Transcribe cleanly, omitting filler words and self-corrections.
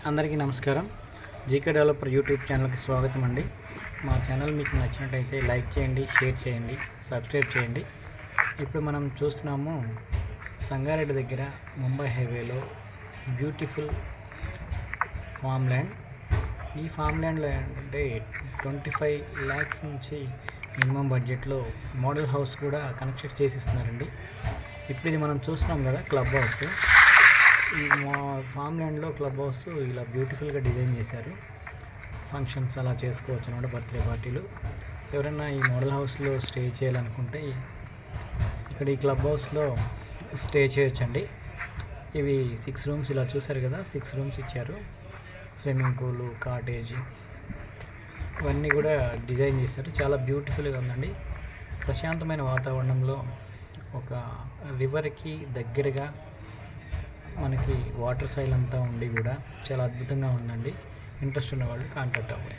అందరికీ నమస్కారం. GK developer YouTube ఛానల్కి స్వాగతం అండి. మా ఛానల్ మీకు నచ్చినట్టయితే లైక్ చేయండి, షేర్ చేయండి, సబ్స్క్రైబ్ చేయండి. ఇప్పుడు మనం చూస్తున్నాము సంగారెడ్డి దగ్గర ముంబై హైవేలో బ్యూటిఫుల్ ఫామ్ ల్యాండ్. ఈ ఫామ్ ల్యాండ్లో అంటే 25 lakhs నుంచి మినిమం బడ్జెట్లో మోడల్ హౌస్ కూడా కన్స్ట్రక్ట్ చేసిస్తున్నారండి. ఇప్పుడు ఇది మనం చూస్తున్నాం కదా క్లబ్ హౌస్. ఈ మా ఫామ్ ల్యాండ్లో క్లబ్ హౌస్ ఇలా బ్యూటిఫుల్గా డిజైన్ చేశారు. ఫంక్షన్స్ అలా చేసుకోవచ్చు అన్నమాట, బర్త్డే పార్టీలు. ఎవరైనా ఈ మోడల్ హౌస్లో స్టే చేయాలనుకుంటే ఇక్కడ ఈ క్లబ్ హౌస్లో స్టే చేయొచ్చండి. ఇవి 6 rooms ఇలా చూసారు కదా, 6 rooms ఇచ్చారు. స్విమ్మింగ్ పూలు, కాటేజ్ ఇవన్నీ కూడా డిజైన్ చేశారు. చాలా బ్యూటిఫుల్గా ఉందండి. ప్రశాంతమైన వాతావరణంలో ఒక రివర్కి దగ్గరగా మనకి వాటర్ సైల్ అంతా ఉండి కూడా చాలా అద్భుతంగా ఉందండి. ఇంట్రెస్ట్ ఉన్న వాళ్ళు కాంటాక్ట్ అవ్వండి.